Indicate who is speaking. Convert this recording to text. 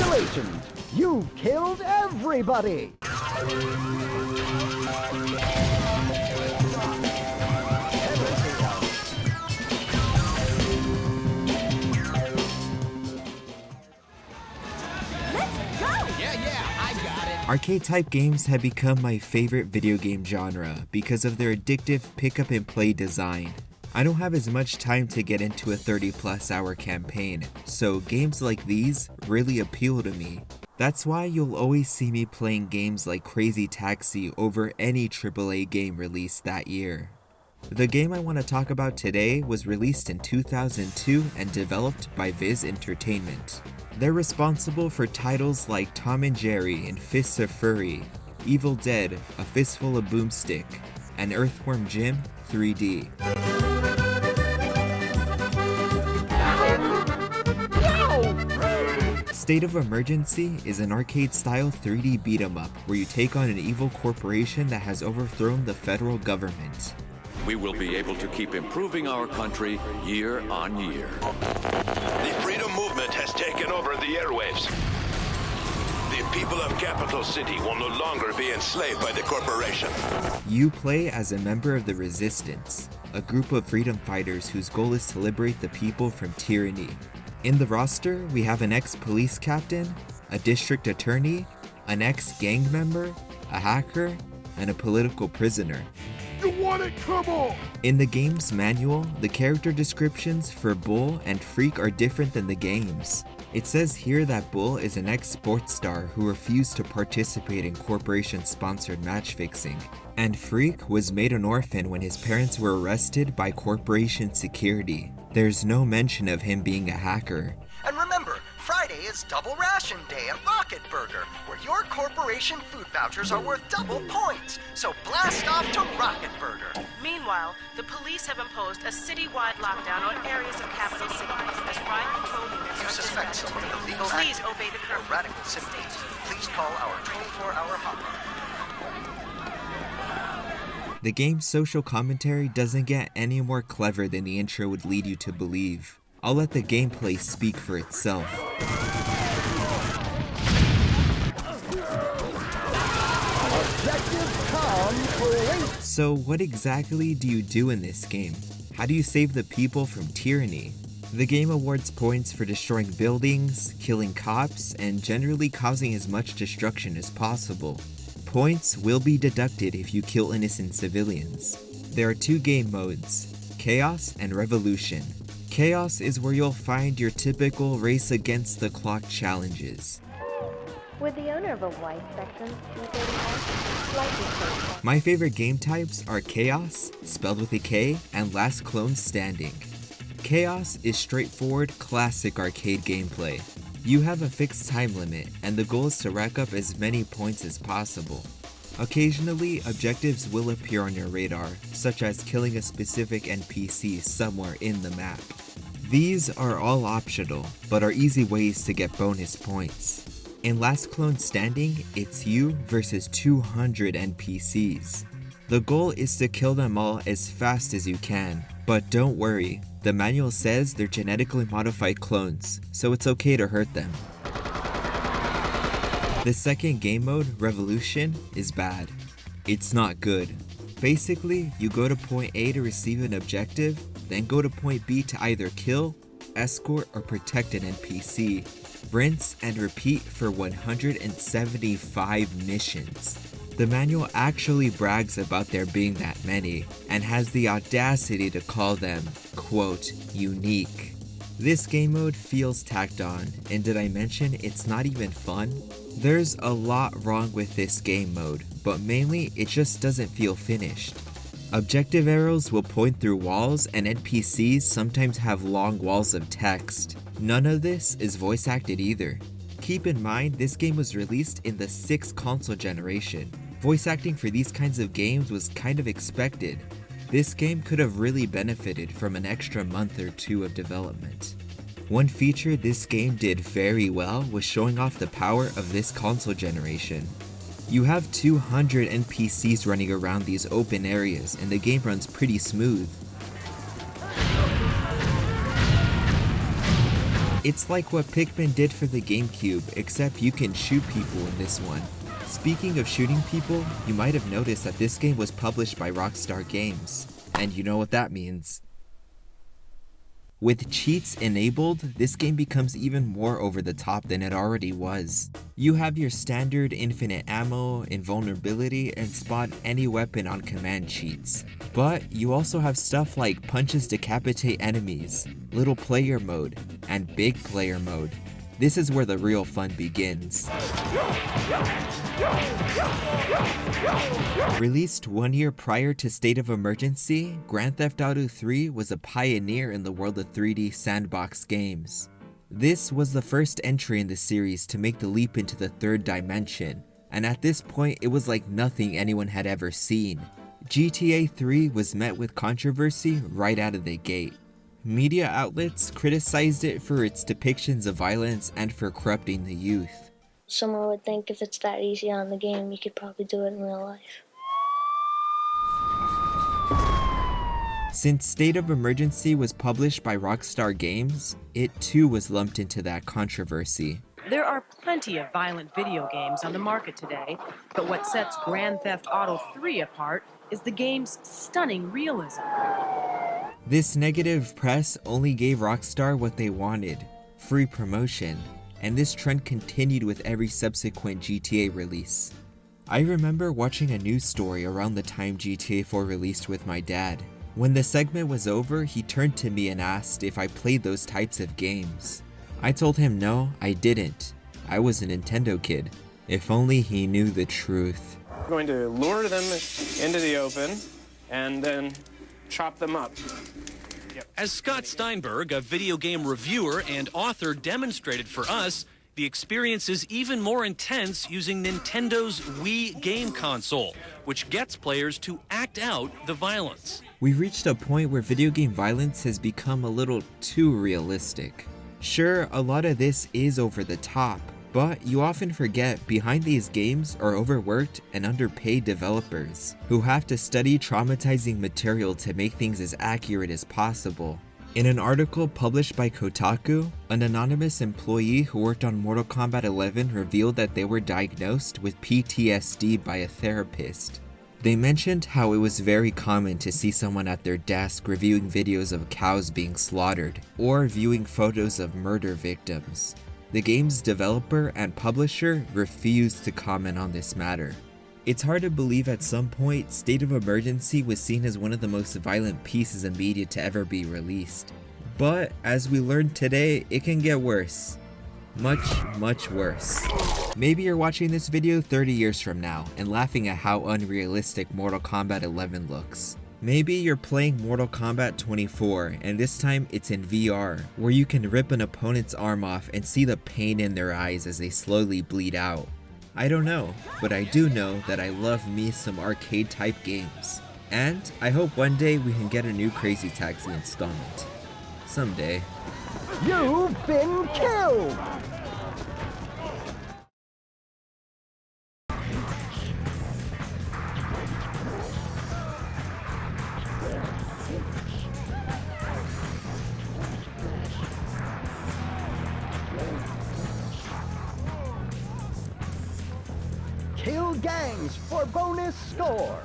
Speaker 1: Congratulations! You killed everybody!
Speaker 2: Arcade-type games have become my favorite video game genre because of their addictive pick-up-and-play design. I don't have as much time to get into a 30+ hour campaign, so games like these really appeal to me. That's why you'll always see me playing games like Crazy Taxi over any AAA game released that year. The game I want to talk about today was released in 2002 and developed by Viz Entertainment. They're responsible for titles like Tom and Jerry and Fists of Fury, Evil Dead, A Fistful of Boomstick, and Earthworm Jim 3D. State of Emergency is an arcade-style 3D beat-em-up where you take on an evil corporation that has overthrown the federal government.
Speaker 3: We will be able to keep improving our country year on year.
Speaker 4: The freedom movement has taken over the airwaves. The people of Capital City will no longer be enslaved by the corporation.
Speaker 2: You play as a member of the Resistance, a group of freedom fighters whose goal is to liberate the people from tyranny. In the roster, we have an ex-police captain, a district attorney, an ex-gang member, a hacker, and a political prisoner.
Speaker 5: You want it? Come on!
Speaker 2: In the game's manual, the character descriptions for Bull and Freak are different than the game's. It says here that Bull is an ex-sports star who refused to participate in corporation-sponsored match fixing, and Freak was made an orphan when his parents were arrested by corporation security. There's no mention of him being a hacker.
Speaker 6: And remember, Friday is Double Ration Day at Rocket Burger, where your corporation food vouchers are worth double points. So blast off to Rocket Burger.
Speaker 7: Meanwhile, the police have imposed a citywide lockdown on areas of Capital City as riot control units
Speaker 6: You
Speaker 7: are
Speaker 6: suspect
Speaker 7: dispatched.
Speaker 6: someone illegal
Speaker 7: Please
Speaker 6: acting
Speaker 7: obey the
Speaker 6: or
Speaker 7: curfew.
Speaker 6: radical symptoms. Please call our 24-hour hotline.
Speaker 2: The game's social commentary doesn't get any more clever than the intro would lead you to believe. I'll let the gameplay speak for itself. So what exactly do you do in this game? How do you save the people from tyranny? The game awards points for destroying buildings, killing cops, and generally causing as much destruction as possible. Points will be deducted if you kill innocent civilians. There are two game modes, Chaos and Revolution. Chaos is where you'll find your typical race against the clock challenges.
Speaker 8: Would the owner of a white Spectrum 235 slightly closer?
Speaker 2: My favorite game types are Chaos, spelled with a K, and Last Clone Standing. Chaos is straightforward, classic arcade gameplay. You have a fixed time limit, and the goal is to rack up as many points as possible. Occasionally, objectives will appear on your radar, such as killing a specific NPC somewhere in the map. These are all optional, but are easy ways to get bonus points. In Last Clone Standing, it's you versus 200 NPCs. The goal is to kill them all as fast as you can, but don't worry, the manual says they're genetically modified clones, so it's okay to hurt them. The second game mode, Revolution, is bad. It's not good. Basically, you go to point A to receive an objective, then go to point B to either kill, escort, or protect an NPC. Rinse and repeat for 175 missions. The manual actually brags about there being that many, and has the audacity to call them, quote, unique. This game mode feels tacked on, and did I mention it's not even fun? There's a lot wrong with this game mode, but mainly it just doesn't feel finished. Objective arrows will point through walls, and NPCs sometimes have long walls of text. None of this is voice acted either. Keep in mind, this game was released in the 6th console generation. Voice acting for these kinds of games was kind of expected. This game could have really benefited from an extra month or two of development. One feature this game did very well was showing off the power of this console generation. You have 200 NPCs running around these open areas, and the game runs pretty smooth. It's like what Pikmin did for the GameCube, except you can shoot people in this one. Speaking of shooting people, you might have noticed that this game was published by Rockstar Games, and you know what that means. With cheats enabled, this game becomes even more over the top than it already was. You have your standard infinite ammo, invulnerability, and spawn any weapon on command cheats. But you also have stuff like punches decapitate enemies, little player mode, and big player mode. This is where the real fun begins. Released 1 year prior to State of Emergency, Grand Theft Auto 3 was a pioneer in the world of 3D sandbox games. This was the first entry in the series to make the leap into the third dimension, and at this point it was like nothing anyone had ever seen. GTA 3 was met with controversy right out of the gate. Media outlets criticized it for its depictions of violence and for corrupting the youth.
Speaker 8: Someone would think if it's that easy on the game, you could probably do it in real life.
Speaker 2: Since State of Emergency was published by Rockstar Games, it too was lumped into that controversy.
Speaker 7: There are plenty of violent video games on the market today, but what sets Grand Theft Auto 3 apart is the game's stunning realism.
Speaker 2: This negative press only gave Rockstar what they wanted, free promotion, and this trend continued with every subsequent GTA release. I remember watching a news story around the time GTA 4 released with my dad. When the segment was over, he turned to me and asked if I played those types of games. I told him no, I didn't. I was a Nintendo kid. If only he knew the truth.
Speaker 9: We're going to lure them into the open and then chop them up.
Speaker 10: As Scott Steinberg, a video game reviewer and author, demonstrated for us, the experience is even more intense using Nintendo's Wii game console, which gets players to act out the violence.
Speaker 2: We've reached a point where video game violence has become a little too realistic. Sure, a lot of this is over the top, but you often forget behind these games are overworked and underpaid developers who have to study traumatizing material to make things as accurate as possible. In an article published by Kotaku, an anonymous employee who worked on Mortal Kombat 11 revealed that they were diagnosed with PTSD by a therapist. They mentioned how it was very common to see someone at their desk reviewing videos of cows being slaughtered, or viewing photos of murder victims. The game's developer and publisher refused to comment on this matter. It's hard to believe at some point State of Emergency was seen as one of the most violent pieces of media to ever be released. But as we learned today, it can get worse. Much worse. Maybe you're watching this video 30 years from now and laughing at how unrealistic Mortal Kombat 11 looks. Maybe you're playing Mortal Kombat 24 and this time it's in VR, where you can rip an opponent's arm off and see the pain in their eyes as they slowly bleed out. I don't know, but I do know that I love me some arcade type games. And I hope one day we can get a new Crazy Taxi installment. Someday.
Speaker 1: You've been killed! Kill gangs for bonus score!